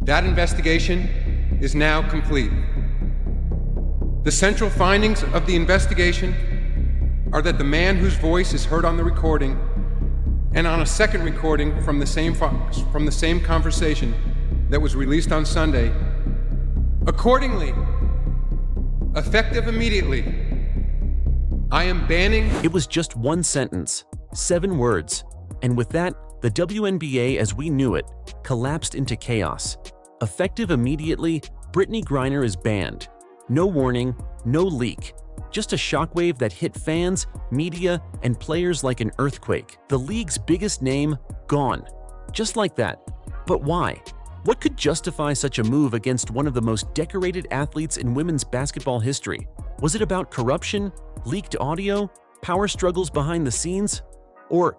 That investigation is now complete. The central findings of the investigation are that the man whose voice is heard on the recording and on a second recording from the same conversation that was released on Sunday, accordingly, effective immediately, I am banning. It was just one sentence, 7 words, and with that, the WNBA as we knew it collapsed into chaos. Effective immediately, Brittney Griner is banned. No warning, no leak. Just a shockwave that hit fans, media, and players like an earthquake. The league's biggest name, gone. Just like that. But why? What could justify such a move against one of the most decorated athletes in women's basketball history? Was it about corruption, leaked audio, power struggles behind the scenes? Or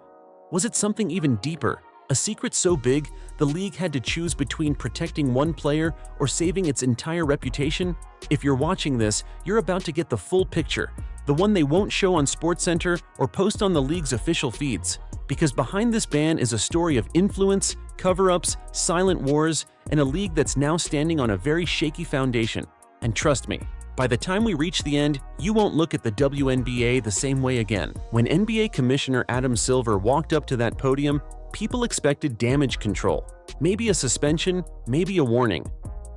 was it something even deeper? A secret so big, the league had to choose between protecting one player or saving its entire reputation? If you're watching this, you're about to get the full picture, the one they won't show on SportsCenter or post on the league's official feeds. Because behind this ban is a story of influence, cover-ups, silent wars, and a league that's now standing on a very shaky foundation. And trust me, by the time we reach the end, you won't look at the WNBA the same way again. When NBA Commissioner Adam Silver walked up to that podium, people expected damage control, maybe a suspension, maybe a warning.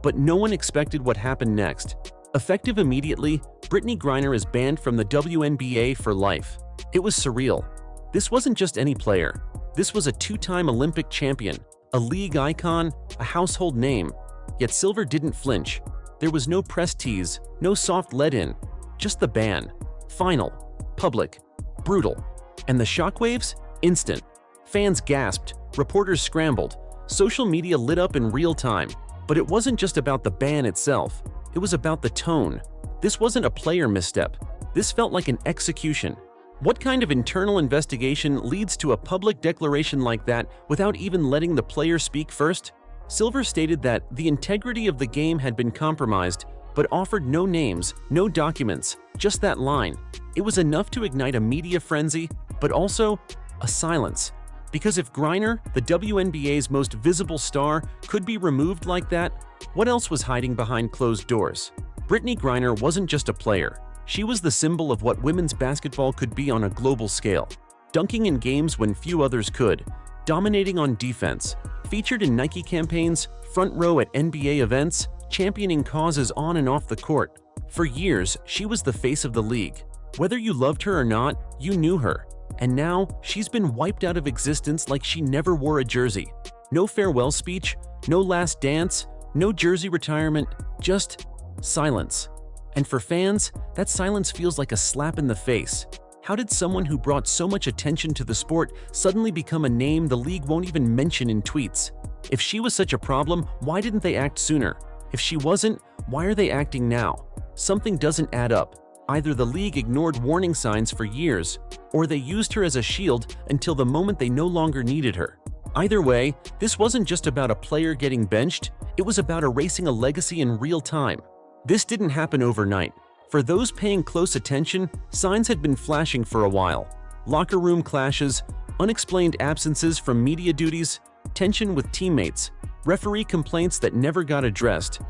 But no one expected what happened next. Effective immediately, Brittney Griner is banned from the WNBA for life. It was surreal. This wasn't just any player. This was a 2-time Olympic champion, a league icon, a household name. Yet Silver didn't flinch. There was no press tease, no soft let-in, just the ban. Final, public, brutal. And the shockwaves? Instant. Fans gasped, reporters scrambled, social media lit up in real time. But it wasn't just about the ban itself. It was about the tone. This wasn't a player misstep. This felt like an execution. What kind of internal investigation leads to a public declaration like that without even letting the player speak first? Silver stated that the integrity of the game had been compromised, but offered no names, no documents, just that line. It was enough to ignite a media frenzy, but also a silence. Because if Griner, the WNBA's most visible star, could be removed like that, what else was hiding behind closed doors? Brittney Griner wasn't just a player. She was the symbol of what women's basketball could be on a global scale. Dunking in games when few others could, dominating on defense, featured in Nike campaigns, front row at NBA events, championing causes on and off the court. For years, she was the face of the league. Whether you loved her or not, you knew her. And now, she's been wiped out of existence like she never wore a jersey. No farewell speech, no last dance, no jersey retirement, just silence. And for fans, that silence feels like a slap in the face. How did someone who brought so much attention to the sport suddenly become a name the league won't even mention in tweets? If she was such a problem, why didn't they act sooner? If she wasn't, why are they acting now? Something doesn't add up. Either the league ignored warning signs for years, or they used her as a shield until the moment they no longer needed her. Either way, this wasn't just about a player getting benched, it was about erasing a legacy in real time. This didn't happen overnight. For those paying close attention, signs had been flashing for a while. Locker room clashes, unexplained absences from media duties, tension with teammates, referee complaints that never got addressed,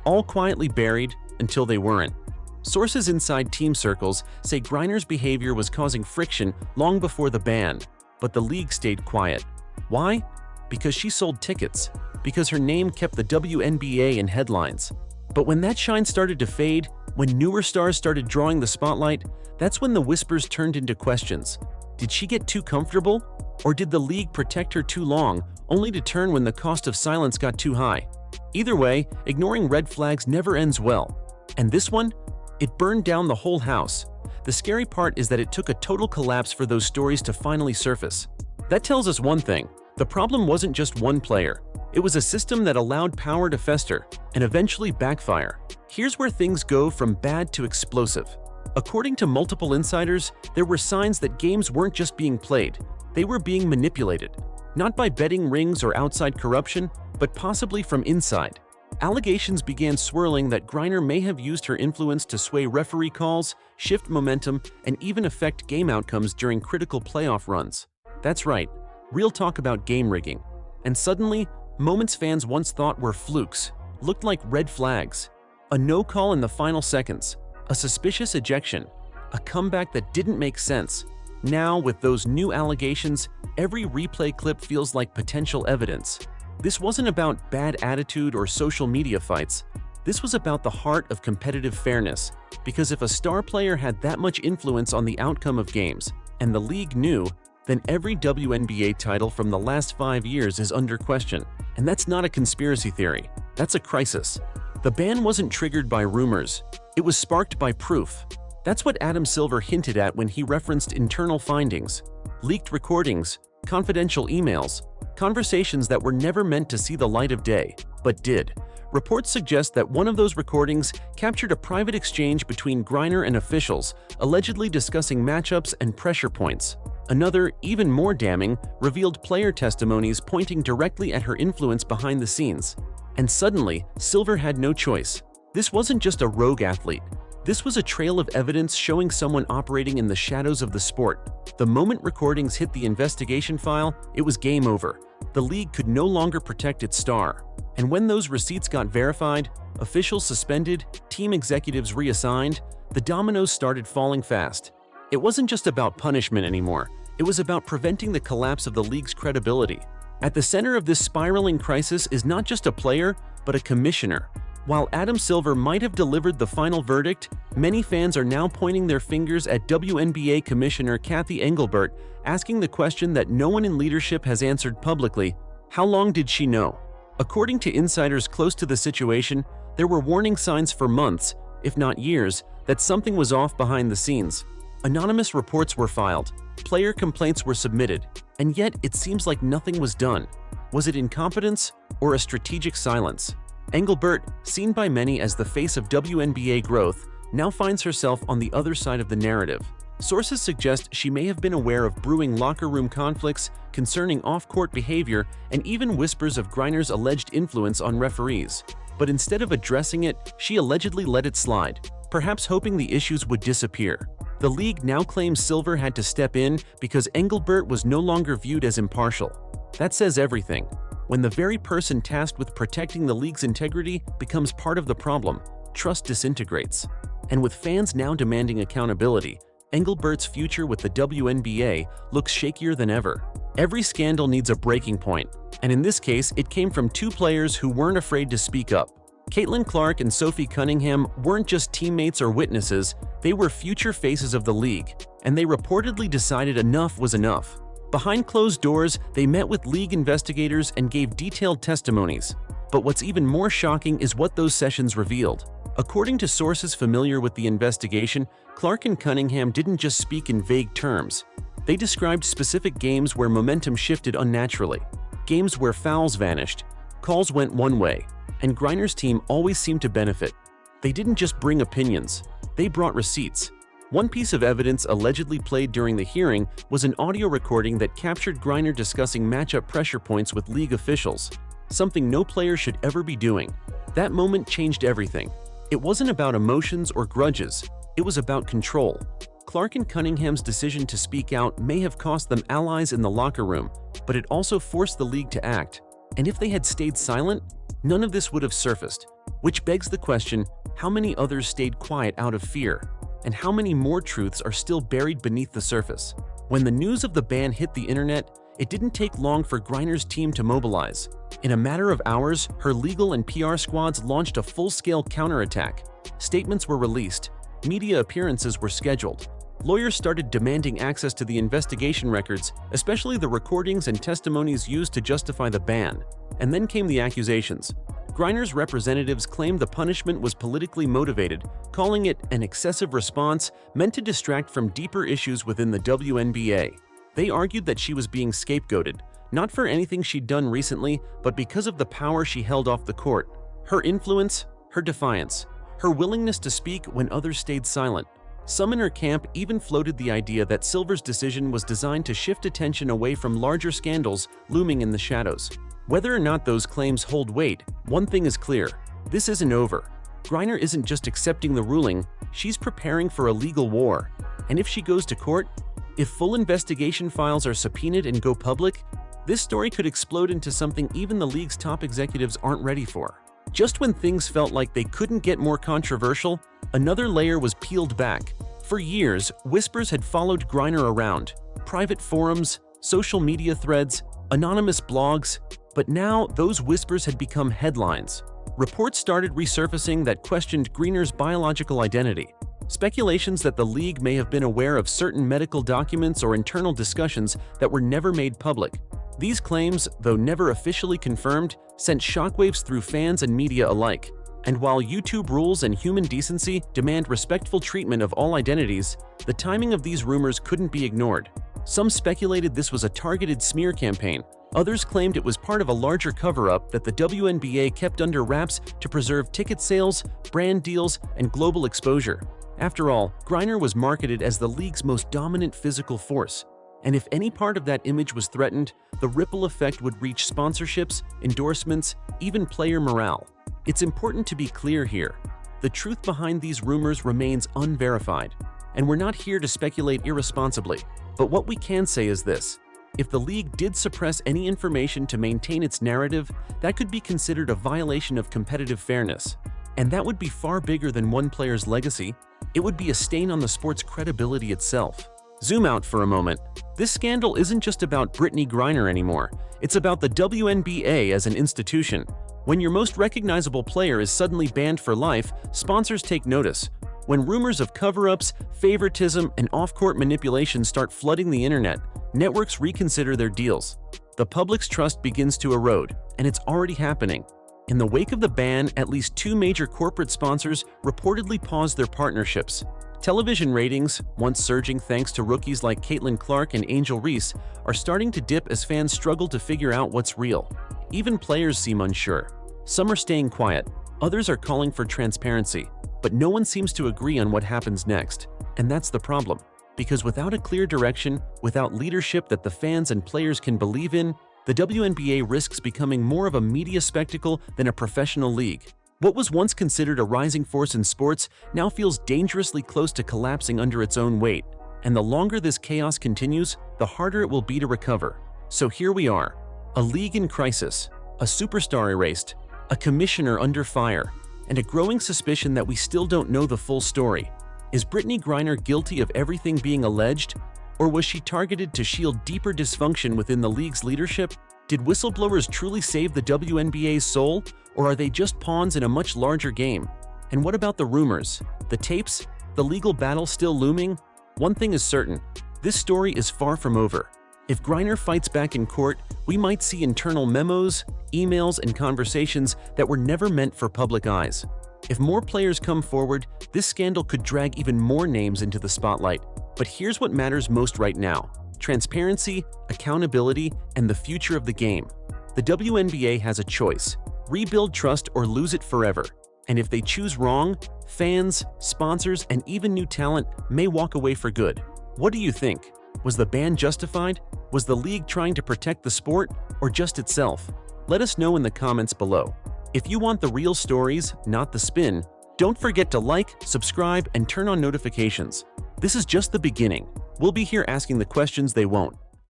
all quietly buried until they weren't. Sources inside team circles say Griner's behavior was causing friction long before the ban, but the league stayed quiet. Why? Because she sold tickets, because her name kept the WNBA in headlines. But when that shine started to fade, when newer stars started drawing the spotlight, that's when the whispers turned into questions. Did she get too comfortable? Or did the league protect her too long, only to turn when the cost of silence got too high? Either way, ignoring red flags never ends well. And this one? It burned down the whole house. The scary part is that it took a total collapse for those stories to finally surface. That tells us one thing. The problem wasn't just one player. It was a system that allowed power to fester and eventually backfire. Here's where things go from bad to explosive. According to multiple insiders, there were signs that games weren't just being played. They were being manipulated. Not by betting rings or outside corruption, but possibly from inside. Allegations began swirling that Griner may have used her influence to sway referee calls, shift momentum, and even affect game outcomes during critical playoff runs. That's right, real talk about game rigging. And suddenly, Moments fans once thought were flukes looked like red flags. A no call in the final seconds, a suspicious ejection, a comeback that didn't make sense. Now, with those new allegations, every replay clip feels like potential evidence. This wasn't about bad attitude or social media fights. This was about the heart of competitive fairness, because if a star player had that much influence on the outcome of games, and the league knew, then every WNBA title from the last 5 years is under question. And that's not a conspiracy theory, that's a crisis. The ban wasn't triggered by rumors, it was sparked by proof. That's what Adam Silver hinted at when he referenced internal findings, leaked recordings, confidential emails, conversations that were never meant to see the light of day, but did. Reports suggest that one of those recordings captured a private exchange between Griner and officials, allegedly discussing matchups and pressure points. Another, even more damning, revealed player testimonies pointing directly at her influence behind the scenes. And suddenly, Silver had no choice. This wasn't just a rogue athlete. This was a trail of evidence showing someone operating in the shadows of the sport. The moment recordings hit the investigation file, it was game over. The league could no longer protect its star. And when those receipts got verified, officials suspended, team executives reassigned, the dominoes started falling fast. It wasn't just about punishment anymore. It was about preventing the collapse of the league's credibility. At the center of this spiraling crisis is not just a player, but a commissioner. While Adam Silver might have delivered the final verdict, many fans are now pointing their fingers at WNBA Commissioner Cathy Engelbert, asking the question that no one in leadership has answered publicly: how long did she know? According to insiders close to the situation, there were warning signs for months, if not years, that something was off behind the scenes. Anonymous reports were filed, player complaints were submitted, and yet it seems like nothing was done. Was it incompetence or a strategic silence? Engelbert, seen by many as the face of WNBA growth, now finds herself on the other side of the narrative. Sources suggest she may have been aware of brewing locker room conflicts concerning off-court behavior and even whispers of Griner's alleged influence on referees. But instead of addressing it, she allegedly let it slide, perhaps hoping the issues would disappear. The league now claims Silver had to step in because Engelbert was no longer viewed as impartial. That says everything. When the very person tasked with protecting the league's integrity becomes part of the problem, trust disintegrates. And with fans now demanding accountability, Engelbert's future with the WNBA looks shakier than ever. Every scandal needs a breaking point, and in this case, it came from two players who weren't afraid to speak up. Caitlin Clark and Sophie Cunningham weren't just teammates or witnesses, they were future faces of the league, and they reportedly decided enough was enough. Behind closed doors, they met with league investigators and gave detailed testimonies. But what's even more shocking is what those sessions revealed. According to sources familiar with the investigation, Clark and Cunningham didn't just speak in vague terms. They described specific games where momentum shifted unnaturally, games where fouls vanished, calls went one way, and Griner's team always seemed to benefit. They didn't just bring opinions, they brought receipts. One piece of evidence allegedly played during the hearing was an audio recording that captured Griner discussing matchup pressure points with league officials, something no player should ever be doing. That moment changed everything. It wasn't about emotions or grudges, it was about control. Clark and Cunningham's decision to speak out may have cost them allies in the locker room, but it also forced the league to act. And if they had stayed silent, none of this would have surfaced. Which begs the question, how many others stayed quiet out of fear? And how many more truths are still buried beneath the surface? When the news of the ban hit the internet, it didn't take long for Griner's team to mobilize. In a matter of hours, her legal and PR squads launched a full-scale counterattack. Statements were released, media appearances were scheduled. Lawyers started demanding access to the investigation records, especially the recordings and testimonies used to justify the ban. And then came the accusations. Griner's representatives claimed the punishment was politically motivated, calling it an excessive response meant to distract from deeper issues within the WNBA. They argued that she was being scapegoated, not for anything she'd done recently, but because of the power she held off the court. Her influence, her defiance, her willingness to speak when others stayed silent. Some in her camp even floated the idea that Silver's decision was designed to shift attention away from larger scandals looming in the shadows. Whether or not those claims hold weight, one thing is clear: this isn't over. Griner isn't just accepting the ruling, she's preparing for a legal war. And if she goes to court, if full investigation files are subpoenaed and go public, This story could explode into something even the league's top executives aren't ready for. Just when things felt like they couldn't get more controversial, another layer was peeled back. For years, whispers had followed Griner around. Private forums, social media threads, anonymous blogs, but now those whispers had become headlines. Reports started resurfacing that questioned Griner's biological identity. Speculations that the league may have been aware of certain medical documents or internal discussions that were never made public. These claims, though never officially confirmed, sent shockwaves through fans and media alike. And while YouTube rules and human decency demand respectful treatment of all identities, the timing of these rumors couldn't be ignored. Some speculated this was a targeted smear campaign. Others claimed it was part of a larger cover-up that the WNBA kept under wraps to preserve ticket sales, brand deals, and global exposure. After all, Griner was marketed as the league's most dominant physical force. And if any part of that image was threatened, the ripple effect would reach sponsorships, endorsements, even player morale. It's important to be clear here. The truth behind these rumors remains unverified, and we're not here to speculate irresponsibly. But what we can say is this: if the league did suppress any information to maintain its narrative, that could be considered a violation of competitive fairness. And that would be far bigger than one player's legacy. It would be a stain on the sport's credibility itself. Zoom out for a moment. This scandal isn't just about Brittney Griner anymore. It's about the WNBA as an institution. When your most recognizable player is suddenly banned for life, sponsors take notice. When rumors of cover-ups, favoritism, and off-court manipulation start flooding the internet, networks reconsider their deals. The public's trust begins to erode, and it's already happening. In the wake of the ban, at least 2 major corporate sponsors reportedly paused their partnerships. Television ratings, once surging thanks to rookies like Caitlin Clark and Angel Reese, are starting to dip as fans struggle to figure out what's real. Even players seem unsure. Some are staying quiet, others are calling for transparency, but no one seems to agree on what happens next. And that's the problem, because without a clear direction, without leadership that the fans and players can believe in, the WNBA risks becoming more of a media spectacle than a professional league. What was once considered a rising force in sports now feels dangerously close to collapsing under its own weight. And the longer this chaos continues, the harder it will be to recover. So here we are, a league in crisis, a superstar erased, a commissioner under fire, and a growing suspicion that we still don't know the full story. Is Brittney Griner guilty of everything being alleged? Or was she targeted to shield deeper dysfunction within the league's leadership? Did whistleblowers truly save the WNBA's soul? Or are they just pawns in a much larger game? And what about the rumors, the tapes, the legal battle still looming? One thing is certain, this story is far from over. If Griner fights back in court, we might see internal memos, emails, and conversations that were never meant for public eyes. If more players come forward, this scandal could drag even more names into the spotlight. But here's what matters most right now: transparency, accountability, and the future of the game. The WNBA has a choice: rebuild trust or lose it forever. And if they choose wrong, fans, sponsors, and even new talent may walk away for good. What do you think? Was the ban justified? Was the league trying to protect the sport, or just itself? Let us know in the comments below. If you want the real stories, not the spin, don't forget to like, subscribe, and turn on notifications. This is just the beginning. We'll be here asking the questions they won't.